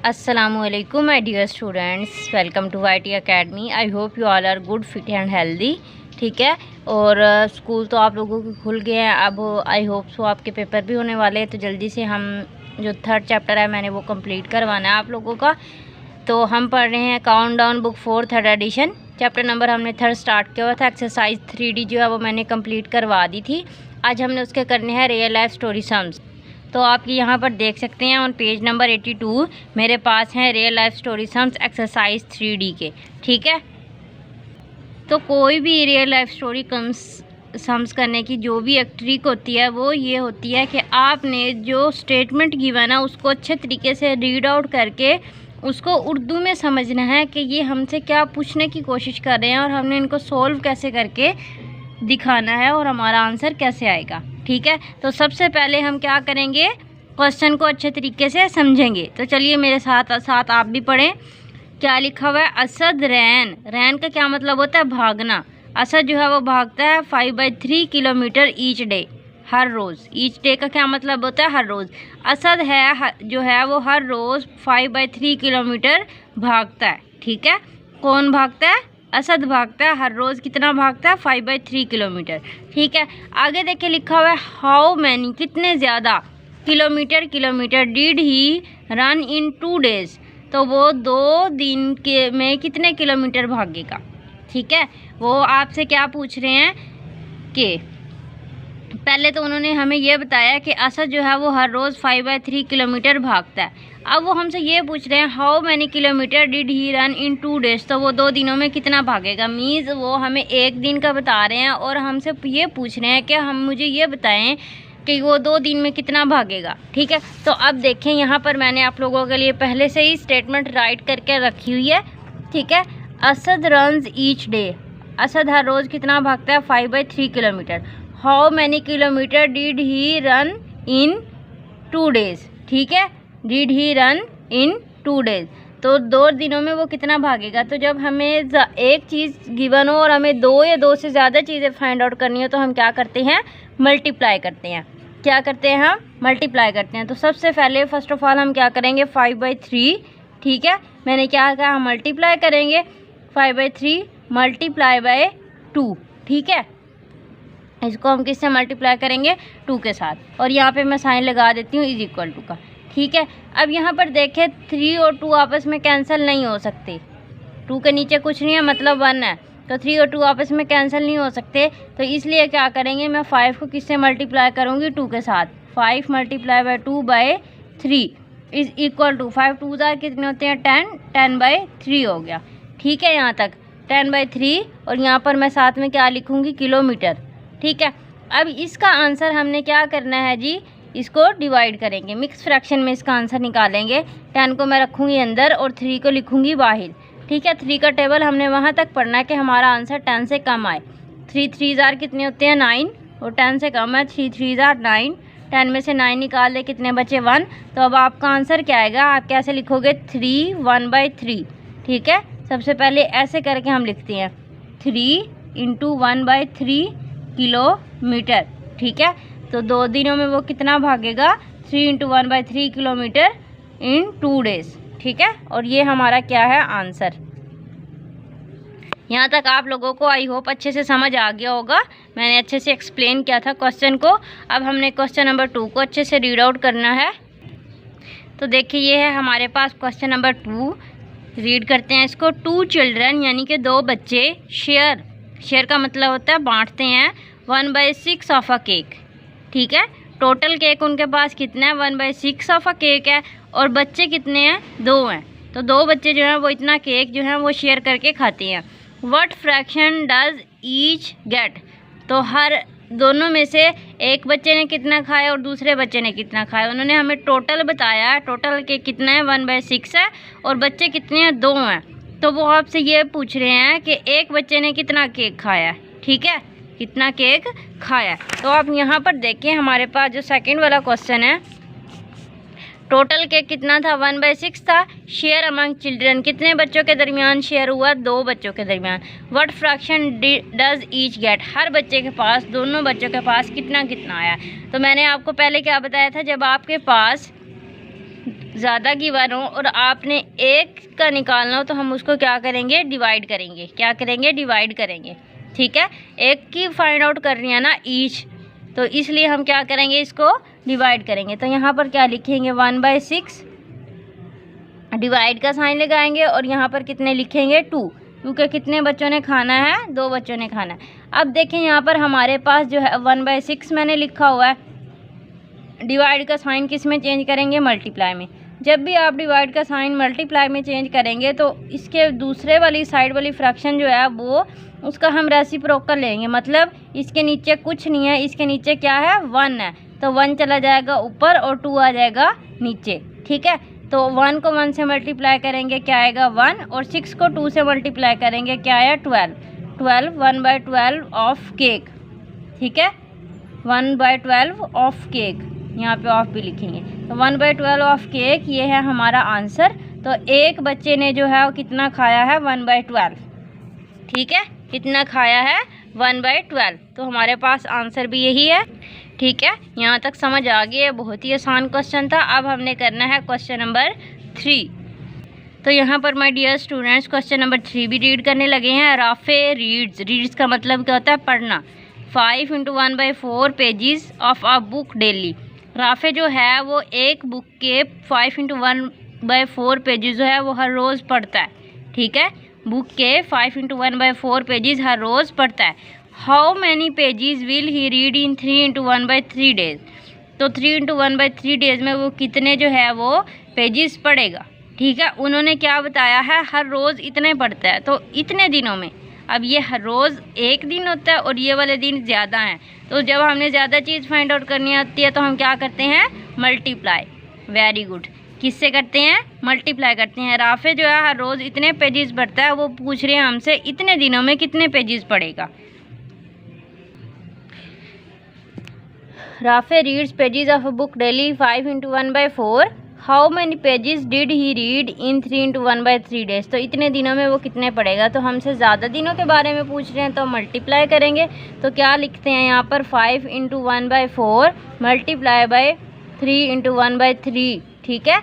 Assalamualaikum my dear students, welcome to YT Academy। I hope you all are good fit and healthy. ठीक है, और school तो आप लोगों के खुल गए हैं। अब आई होप सो आपके पेपर भी होने वाले हैं, तो जल्दी से हम जो थर्ड चैप्टर है मैंने वो कंप्लीट करवाना है आप लोगों का। तो हम पढ़ रहे हैं count down book 4 third edition. Chapter number हमने थर्ड स्टार्ट किया हुआ था। एक्सरसाइज 3D जो है वो मैंने कंप्लीट करवा दी थी। आज हमने उसके करने हैं रियल लाइफ स्टोरी सम्स। तो आप यहाँ पर देख सकते हैं ऑन पेज नंबर 82 मेरे पास हैं real life story sums exercise 3D के। ठीक है, तो कोई भी रियल लाइफ स्टोरी सम्स करने की जो भी एक ट्रिक होती है वो ये होती है कि आपने जो स्टेटमेंट गिवन है उसको अच्छे तरीके से रीड आउट करके उसको उर्दू में समझना है कि ये हमसे क्या पूछने की कोशिश कर रहे हैं और हमने इनको सोल्व कैसे करके दिखाना है और हमारा आंसर कैसे आएगा। ठीक है, तो सबसे पहले हम क्या करेंगे, क्वेश्चन को अच्छे तरीके से समझेंगे। तो चलिए मेरे साथ साथ आप भी पढ़ें। क्या लिखा हुआ है, असद रैन। रैन का क्या मतलब होता है, भागना। असद जो है वो भागता है 5/3 किलोमीटर ईच डे, हर रोज़। ईच डे का क्या मतलब होता है, हर रोज़। असद है जो है वो हर रोज़ 5/3 किलोमीटर भागता है। ठीक है, कौन भागता है, असद भागता है। हर रोज़ कितना भागता है, 5/3 किलोमीटर। ठीक है, आगे देखिए लिखा हुआ है हाउ मैनी, कितने ज़्यादा, kilometre did he run in 2 days. तो वो 2 दिन के में कितने किलोमीटर भागेगा। ठीक है, वो आपसे क्या पूछ रहे हैं कि पहले तो उन्होंने हमें ये बताया कि असद जो है वो हर रोज़ 5/3 किलोमीटर भागता है। अब वो हमसे ये पूछ रहे हैं how many kilometre did he run in 2 days. तो वो 2 दिनों में कितना भागेगा। मीन्स वो हमें 1 दिन का बता रहे हैं और हमसे ये पूछ रहे हैं कि हम मुझे ये बताएं कि वो 2 दिन में कितना भागेगा। ठीक है, तो अब देखें यहाँ पर मैंने आप लोगों के लिए पहले से ही स्टेटमेंट राइट करके रखी हुई है। ठीक है, Asad runs each day. Asad हर रोज़ कितना भागता है, 5/3 kilometre. How many kilometre did he run in 2 days. ठीक है, did he run in 2 days. तो 2 दिनों में वो कितना भागेगा। तो जब हमें एक चीज़ गिवन हो और हमें 2 या 2 से ज़्यादा चीज़ें फाइंड आउट करनी हो तो हम क्या करते हैं, मल्टीप्लाई करते हैं। क्या करते हैं, हम मल्टीप्लाई करते हैं। तो सबसे पहले फर्स्ट ऑफ ऑल हम क्या करेंगे, 5/3। ठीक है, मैंने क्या कहा, हम मल्टीप्लाई करेंगे 5/3 मल्टीप्लाई बाय 2। ठीक है, इसको हम किससे मल्टीप्लाई करेंगे, 2 के साथ। और यहाँ पे मैं साइन लगा देती हूँ इज इक्वल टू का। ठीक है, अब यहाँ पर देखें 3 और 2 आपस में कैंसिल नहीं हो सकते। 2 के नीचे कुछ नहीं है, मतलब 1 है। तो 3 और 2 आपस में कैंसिल नहीं हो सकते। तो इसलिए क्या करेंगे, मैं 5 को किससे मल्टीप्लाई करूँगी, 2 के साथ। 5 multiply by 2/3 is equal to 5 2 कितने होते हैं, 10। 10/3 हो गया। ठीक है, यहाँ तक 10/3। और यहाँ पर मैं साथ में क्या लिखूँगी, किलोमीटर। ठीक है, अब इसका आंसर हमने क्या करना है जी, इसको डिवाइड करेंगे, मिक्स फ्रैक्शन में इसका आंसर निकालेंगे। 10 को मैं रखूँगी अंदर और 3 को लिखूँगी बाहर। ठीक है, 3 का टेबल हमने वहाँ तक पढ़ना है कि हमारा आंसर 10 से कम आए। 3 3 कितने होते हैं, 9। और 10 से कम है, 3 3 9। 10 में से 9 निकाल दे, कितने बचे, 1। तो अब आपका आंसर क्या आएगा, आप कैसे लिखोगे, 3 1/3। ठीक है, सबसे पहले ऐसे करके हम लिखते हैं 3 × 1/3 किलोमीटर। ठीक है, तो 2 दिनों में वो कितना भागेगा, 3 × 1/3 किलोमीटर इन 2 डेज़। ठीक है, और ये हमारा क्या है, आंसर। यहाँ तक आप लोगों को आई होप अच्छे से समझ आ गया होगा। मैंने अच्छे से एक्सप्लेन किया था क्वेश्चन को। अब हमने क्वेश्चन नंबर 2 को अच्छे से रीड आउट करना है। तो देखिए ये है हमारे पास क्वेश्चन नंबर 2। रीड करते हैं इसको। 2 चिल्ड्रन यानी कि 2 बच्चे शेयर का मतलब होता है बांटते हैं 1/6 ऑफ अ केक। ठीक है, टोटल केक उनके पास कितना है, 1/6 ऑफ अ केक है। और बच्चे कितने हैं, 2 हैं। तो 2 बच्चे जो हैं वो इतना केक जो है वो शेयर करके खाते हैं। What fraction does each get. तो हर दोनों में से एक बच्चे ने कितना खाया और दूसरे बच्चे ने कितना खाया। उन्होंने हमें टोटल बताया है, टोटल केक कितना है, 1/6 है। और बच्चे कितने हैं, 2 हैं। तो वो आपसे ये पूछ रहे हैं कि एक बच्चे ने कितना केक खाया है। ठीक है, कितना केक खाया। तो आप यहाँ पर देखें हमारे पास जो सेकंड वाला क्वेश्चन है, टोटल केक कितना था, 1/6 था। शेयर अमंग चिल्ड्रन, कितने बच्चों के दरमियान शेयर हुआ, 2 बच्चों के दरमियान। What fraction does each get, हर बच्चे के पास, दोनों बच्चों के पास कितना कितना आया। तो मैंने आपको पहले क्या बताया था, जब आपके पास ज़्यादा गिवन हो और आपने एक का निकालना हो तो हम उसको क्या करेंगे, डिवाइड करेंगे। क्या करेंगे, डिवाइड करेंगे। ठीक है, एक की फाइंड आउट करनी है ना ईच, तो इसलिए हम क्या करेंगे, इसको डिवाइड करेंगे। तो यहाँ पर क्या लिखेंगे, 1/6, डिवाइड का साइन लगाएंगे और यहाँ पर कितने लिखेंगे, 2, क्योंकि कितने बच्चों ने खाना है, 2 बच्चों ने खाना है। अब देखें यहाँ पर हमारे पास जो है 1/6 मैंने लिखा हुआ है, डिवाइड का साइन किस में चेंज करेंगे, मल्टीप्लाई में। जब भी आप डिवाइड का साइन मल्टीप्लाई में चेंज करेंगे तो इसके दूसरे वाली साइड वाली फ्रैक्शन जो है वो उसका हम रेसिप्रोकल लेंगे, मतलब इसके नीचे कुछ नहीं है, इसके नीचे क्या है, 1 है, तो 1 चला जाएगा ऊपर और 2 आ जाएगा नीचे। ठीक है, तो 1 को 1 से मल्टीप्लाई करेंगे, क्या आएगा, 1, और 6 को 2 से मल्टीप्लाई करेंगे, क्या आया, 12, 1/12 ऑफ केक। ठीक है, 1/12 ऑफ केक, यहाँ पे ऑफ भी लिखेंगे, तो 1/12 ऑफ केक, ये है हमारा आंसर। तो एक बच्चे ने जो है वो कितना खाया है, 1/12। ठीक है, कितना खाया है, 1/12, तो हमारे पास आंसर भी यही है। ठीक है, यहाँ तक समझ आ गई है, बहुत ही आसान क्वेश्चन था। अब हमने करना है क्वेश्चन नंबर 3। तो यहाँ पर my dear students question number 3 भी रीड करने लगे हैं। राफे रीड्स का मतलब क्या होता है, पढ़ना। 5 × 1/4 pages of a book daily. Rafe जो है वो एक बुक के 5 × 1/4 पेजेस जो है वो हर रोज़ पढ़ता है। ठीक है, बुक के 5 × 1/4 पेजेस हर रोज़ पढ़ता है। How many pages will he read in 3 × 1/3 days. तो 3 × 1/3 डेज में वो कितने जो है वो पेजेस पढ़ेगा। ठीक है, उन्होंने क्या बताया है, हर रोज़ इतने पढ़ता है, तो इतने दिनों में। अब ये हर रोज़ एक दिन होता है और ये वाले दिन ज़्यादा हैं, तो जब हमने ज़्यादा चीज़ फाइंड आउट करनी होती है तो हम क्या करते हैं, मल्टीप्लाई। वेरी गुड, किससे करते हैं, मल्टीप्लाई करते हैं। राफे जो है हर रोज़ इतने पेजेस पढ़ता है, वो पूछ रहे हैं हमसे इतने दिनों में कितने पेजेस पढ़ेगा। Rafe reads pages of a book daily 5 × 1/4। How many pages did he read in 3 × 1/3 days. तो इतने दिनों में वो कितने पढ़ेगा, तो हमसे ज़्यादा दिनों के बारे में पूछ रहे हैं तो मल्टीप्लाई करेंगे। तो क्या लिखते हैं यहाँ पर, 5 × 1/4 मल्टीप्लाई बाय 3 × 1/3। ठीक है,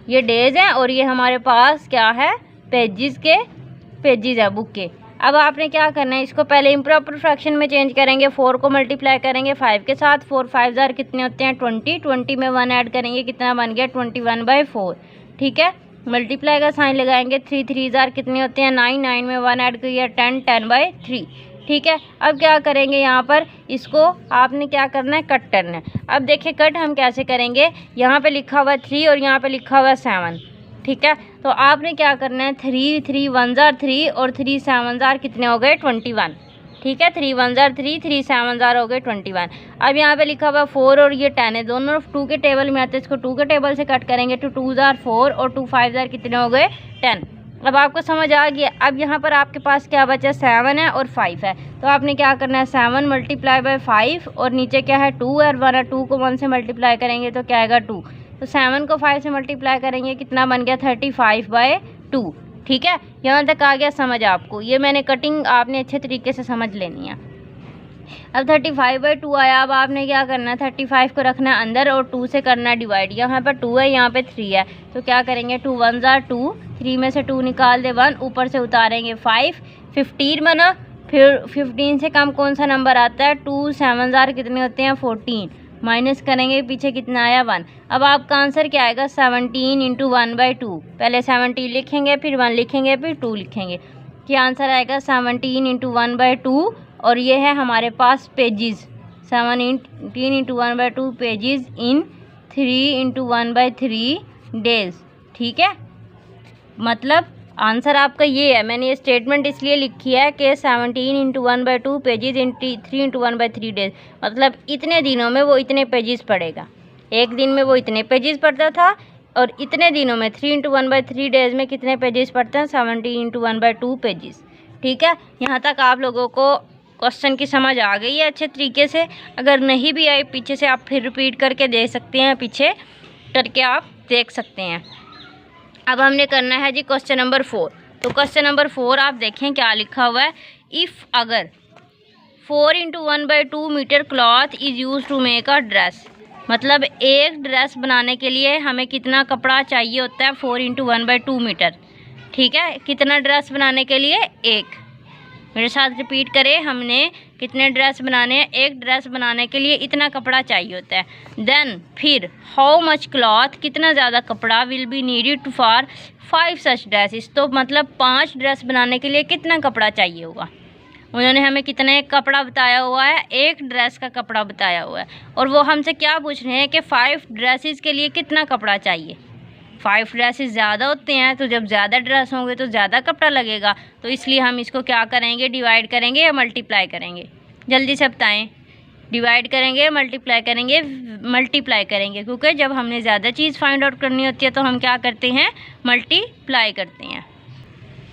ये डेज हैं और ये हमारे पास क्या है, पेजेस है बुक के। अब आपने क्या करना है, इसको पहले इम्प्रॉपर फ्रैक्शन में चेंज करेंगे। 4 को मल्टीप्लाई करेंगे 5 के साथ, 4 5 जार कितने होते हैं, 20 में 1 ऐड करेंगे, कितना बन गया, 21/4। ठीक है, मल्टीप्लाई का साइन लगाएंगे, 3 3 जार कितने होते हैं, 9 में 1 ऐड करिए, 10/3। ठीक है, अब क्या करेंगे, यहाँ पर इसको आपने क्या करना है, कट करना है। अब देखिए कट हम कैसे करेंगे, यहाँ पे लिखा हुआ है 3 और यहाँ पे लिखा हुआ है 7। ठीक है, तो आपने क्या करना है, 3 3 1 जार 3 और 3 7 जार कितने हो गए, 21। ठीक है, 3 1 जार 3, 3 7 जार हो गए 21। अब यहाँ पे लिखा हुआ 4 और ये 10 है, दोनों 2 के टेबल में आते हैं, इसको 2 के टेबल से कट करेंगे तो 2 जार 4 और 2 5 जार कितने हो गए, 10। अब आपको समझ आ गया। अब यहाँ पर आपके पास क्या बचा, 7 है और 5 है, तो आपने क्या करना है, 7 मल्टीप्लाई बाय 5 और नीचे क्या है, 2 है और 1 है, 2 को 1 से मल्टीप्लाई करेंगे तो क्या आएगा, 2। तो 7 को 5 से मल्टीप्लाई करेंगे, कितना बन गया, 35/2। ठीक है, यहाँ तक आ गया समझ आपको। ये मैंने कटिंग आपने अच्छे तरीके से समझ लेनी है। अब 35/2 आया। अब आपने क्या करना है, 35 को रखना है अंदर और 2 से करना है डिवाइड। यहाँ पर 2 है, यहाँ पे 3 है, तो क्या करेंगे, 2 1 जार 2, 3 में से 2 निकाल दे 1, ऊपर से उतारेंगे 5, 15 बना। फिर 15 से कम कौन सा नंबर आता है, 2 7 जार कितने होते हैं, 14, माइनस करेंगे, पीछे कितना आया, 1। अब आपका आंसर क्या आएगा, 17 × 1/2। पहले 17 लिखेंगे, फिर 1 लिखेंगे, फिर 2 लिखेंगे, क्या आंसर आएगा, 17 × 1/2। और ये है हमारे पास पेजेस, 17 × 1/2 पेजेस इन 3 × 1/3 डेज। ठीक है, मतलब आंसर आपका ये है। मैंने ये स्टेटमेंट इसलिए लिखी है कि 17 × 1/2 पेजेस इन 3 × 1/3 डेज, मतलब इतने दिनों में वो इतने पेजेस पढ़ेगा। एक दिन में वो इतने पेजेस पढ़ता था और इतने दिनों में 3 × 1/3 डेज में कितने पेजेस पढ़ते हैं, 17 × 1/2 पेजेस। ठीक है, यहाँ तक आप लोगों को क्वेश्चन की समझ आ गई है अच्छे तरीके से। अगर नहीं भी आई, पीछे से आप फिर रिपीट करके दे सकते हैं, पीछे करके आप देख सकते हैं। अब हमने करना है जी क्वेश्चन नंबर 4। तो क्वेश्चन नंबर 4 आप देखें क्या लिखा हुआ है, इफ़ अगर 4 × 1/2 metre cloth is use to make a dress. मतलब एक ड्रेस बनाने के लिए हमें कितना कपड़ा चाहिए होता है, 4 × 1/2 मीटर। ठीक है, कितना ड्रेस बनाने के लिए? एक। मेरे साथ रिपीट करें, हमने कितने ड्रेस बनाने हैं? एक ड्रेस बनाने के लिए इतना कपड़ा चाहिए होता है। देन फिर हाउ मच क्लॉथ, कितना ज़्यादा कपड़ा will be needed for 5 such dresses. तो मतलब 5 ड्रेस बनाने के लिए कितना कपड़ा चाहिए होगा। उन्होंने हमें कितने कपड़ा बताया हुआ है? एक ड्रेस का कपड़ा बताया हुआ है। और वो हमसे क्या पूछ रहे हैं कि 5 ड्रेसेस के लिए कितना कपड़ा चाहिए। 5 ड्रेसेस ज़्यादा होते हैं, तो जब ज़्यादा ड्रेस होंगे तो ज़्यादा कपड़ा लगेगा। तो इसलिए हम इसको क्या करेंगे? डिवाइड करेंगे या मल्टीप्लाई करेंगे? जल्दी से बताएं, डिवाइड करेंगे या मल्टीप्लाई करेंगे? मल्टीप्लाई करेंगे, क्योंकि जब हमने ज़्यादा चीज़ फाइंड आउट करनी होती है तो हम क्या करते हैं? मल्टीप्लाई करते हैं।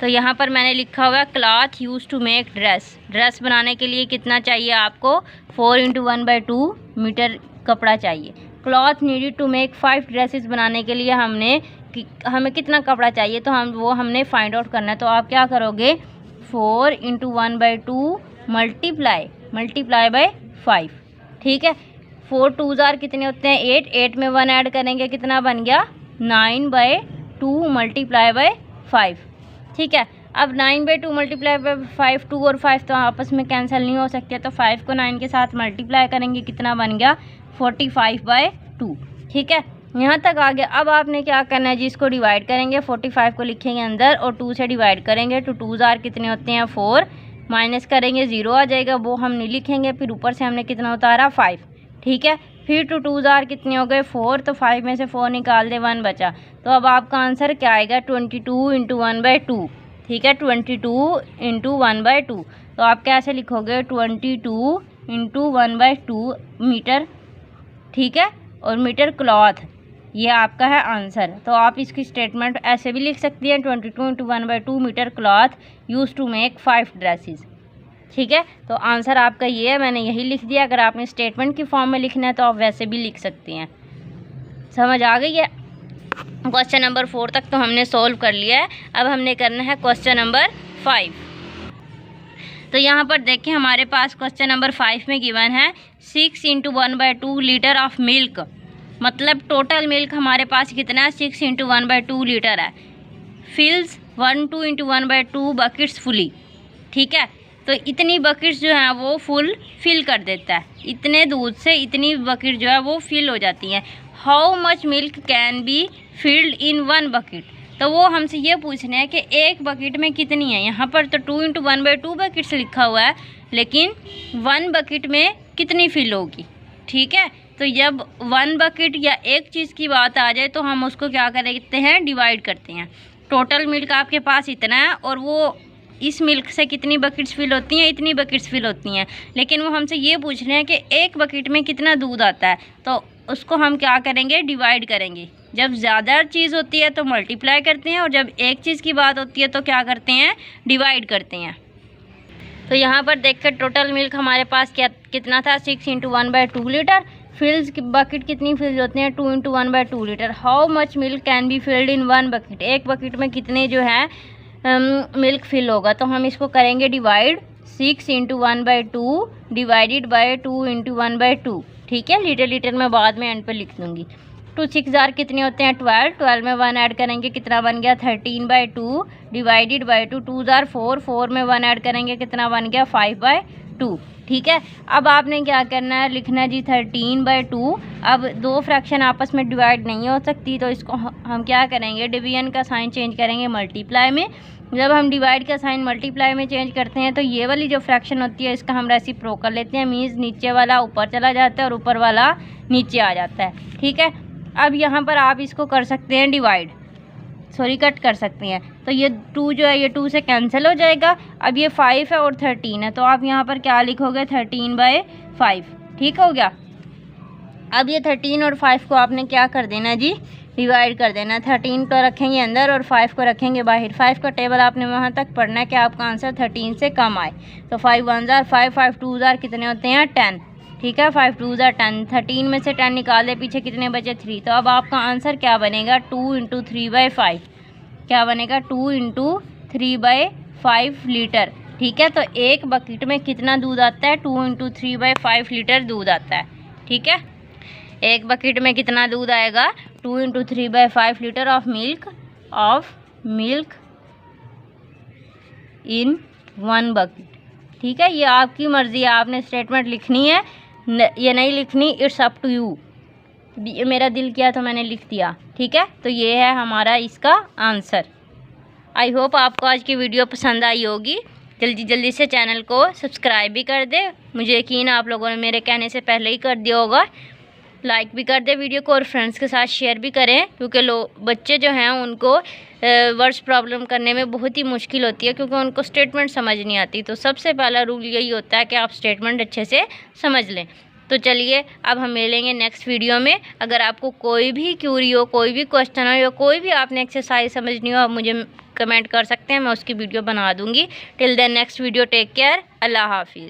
तो यहाँ पर मैंने लिखा हुआ है cloth use to make dress. Dress बनाने के लिए कितना चाहिए आपको? 4 × 1/2 मीटर कपड़ा चाहिए। Cloth needed to make 5 dresses बनाने के लिए हमें कितना कपड़ा चाहिए, तो हमने फाइंड आउट करना है। तो आप क्या करोगे? 4 × 1/2 मल्टीप्लाई बाय 5। ठीक है, 4 2 कितने होते हैं? 8 में 1 ऐड करेंगे, कितना बन गया? 9/2 मल्टीप्लाई बाय 5। ठीक है, अब 9/2 मल्टीप्लाई बाय 5, 2 और 5 तो आपस में कैंसिल नहीं हो सकते, तो 5 को 9 के साथ मल्टीप्लाई करेंगे, कितना बन गया? 45/2। ठीक है, यहाँ तक आ गया। अब आपने क्या करना है जी? इसको डिवाइड करेंगे, 45 को लिखेंगे अंदर और 2 से डिवाइड करेंगे। तो 2 कितने होते हैं? 4। माइनस करेंगे, 0 आ जाएगा, वो हम नहीं लिखेंगे। फिर ऊपर से हमने कितना उतारा? 5। ठीक है, फिर 2 कितने हो गए? 4। तो 5 में से 4 निकाल दे, 1 बचा। तो अब आपका आंसर क्या आएगा? 22 × 1/2। ठीक है, 22 × 1/2। तो आप कैसे लिखोगे? 22 × 1/2 मीटर। ठीक है, और मीटर क्लॉथ, ये आपका है आंसर। तो आप इसकी स्टेटमेंट ऐसे भी लिख सकती हैं, 22 × 1/2 metre cloth use to make 5 dresses. ठीक है, तो आंसर आपका ये है, मैंने यही लिख दिया। अगर आपने स्टेटमेंट की फॉर्म में लिखना है तो आप वैसे भी लिख सकती हैं। समझ आ गई है? क्वेश्चन नंबर 4 तक तो हमने सोल्व कर लिया है। अब हमने करना है क्वेश्चन नंबर 5। तो यहाँ पर देखिए, हमारे पास क्वेश्चन नंबर 5 में गिवन है 6 × 1/2 लीटर ऑफ मिल्क। मतलब टोटल मिल्क हमारे पास कितना है? 6 × 1/2 लीटर है। फिल्स 12 × 1/2 बकेट्स फुली। ठीक है, तो इतनी बकेट्स जो हैं वो फुल फिल कर देता है। इतने दूध से इतनी बकेट जो है वो फिल हो जाती हैं। How much milk can be filled in 1 bucket. तो वो हमसे ये पूछ रहे हैं कि एक बकेट में कितनी है। यहाँ पर तो 2 × 1/2 बकेट्स लिखा हुआ है, लेकिन 1 बकेट में कितनी फिल होगी। ठीक है, तो जब 1 बकेट या एक चीज़ की बात आ जाए तो हम उसको क्या करते हैं? डिवाइड करते हैं। टोटल मिल्क आपके पास इतना है और वो इस मिल्क से कितनी बकेट्स फिल होती हैं? इतनी बकेट्स फिल होती हैं। लेकिन वो हमसे ये पूछ रहे हैं कि एक बकेट में कितना दूध आता है, तो उसको हम क्या करेंगे? डिवाइड करेंगे। जब ज़्यादा चीज़ होती है तो मल्टीप्लाई करते हैं, और जब एक चीज़ की बात होती है तो क्या करते हैं? डिवाइड करते हैं। तो यहाँ पर देखकर टोटल मिल्क हमारे पास कितना था? 6 × 1/2 लीटर। फिल्स की बकेट कितनी फिल होती हैं? 2 × 1/2 litre. How much milk can be filled in 1 bucket. एक बकेट में कितने जो है मिल्क फिल होगा। तो हम इसको करेंगे डिवाइड। 6 × 1/2 divided by 2 × 1/2। ठीक है, लीटर मैं बाद में एंड पर लिख दूँगी। 2 6 कितने होते हैं? 12 में 1 ऐड करेंगे, कितना बन गया? 13/2 डिवाइडेड बाय 2 4 में 1 ऐड करेंगे, कितना बन गया? 5/2। ठीक है, अब आपने क्या करना है? लिखना है जी 13/2। अब 2 फ्रैक्शन आपस में डिवाइड नहीं हो सकती, तो इसको हम क्या करेंगे? डिवीजन का साइन चेंज करेंगे मल्टीप्लाई में। जब हम डिवाइड का साइन मल्टीप्लाई में चेंज करते हैं तो ये वाली जो फ्रैक्शन होती है इसका हम रेसिप्रोकल लेते हैं। मीन्स नीचे वाला ऊपर चला जाता है और ऊपर वाला नीचे आ जाता है। ठीक है, अब यहाँ पर आप इसको कर सकते हैं डिवाइड, कट कर सकते हैं। तो ये 2 जो है ये 2 से कैंसिल हो जाएगा। अब ये 5 है और 13 है, तो आप यहाँ पर क्या लिखोगे? 13/5। ठीक हो गया। अब ये 13 और 5 को आपने क्या कर देना जी? डिवाइड कर देना। 13 को रखेंगे अंदर और 5 को रखेंगे बाहर। 5 का टेबल आपने वहाँ तक पढ़ना है कि आपका आंसर 13 से कम आए। तो 5 1 5, 5 2 कितने होते हैं? 10। ठीक है, 5 2 10। 13 में से 10 निकाल दे, पीछे कितने बचे? 3। तो अब आपका आंसर क्या बनेगा? 2 × 3/5। क्या बनेगा? 2 × 3/5 लीटर। ठीक है, तो एक बकेट में कितना दूध आता है? 2 × 3/5 लीटर दूध आता है। ठीक है, एक बकेट में कितना दूध आएगा? 2 × 3/5 litre of milk in 1 bucket. ठीक है, ये आपकी मर्ज़ी है, आपने स्टेटमेंट लिखनी है या नहीं लिखनी, इट्स अप टू यू। ये मेरा दिल किया तो मैंने लिख दिया। ठीक है, तो ये है हमारा इसका आंसर। आई होप आपको आज की वीडियो पसंद आई होगी। जल्दी से चैनल को सब्सक्राइब भी कर दे, मुझे यकीन आप लोगों ने मेरे कहने से पहले ही कर दिया होगा। लाइक भी कर दे वीडियो को और फ्रेंड्स के साथ शेयर भी करें, क्योंकि बच्चे जो हैं उनको वर्ड्स प्रॉब्लम करने में बहुत ही मुश्किल होती है, क्योंकि उनको स्टेटमेंट समझ नहीं आती। तो सबसे पहला रूल यही होता है कि आप स्टेटमेंट अच्छे से समझ लें। तो चलिए अब हम मिलेंगे नेक्स्ट वीडियो में। अगर आपको कोई भी क्यूरी हो, कोई भी क्वेश्चन हो या कोई भी आपने एक्सरसाइज समझनी हो, आप मुझे कमेंट कर सकते हैं, मैं उसकी वीडियो बना दूँगी। Till then next video, take care, अल्लाह हाफिज़।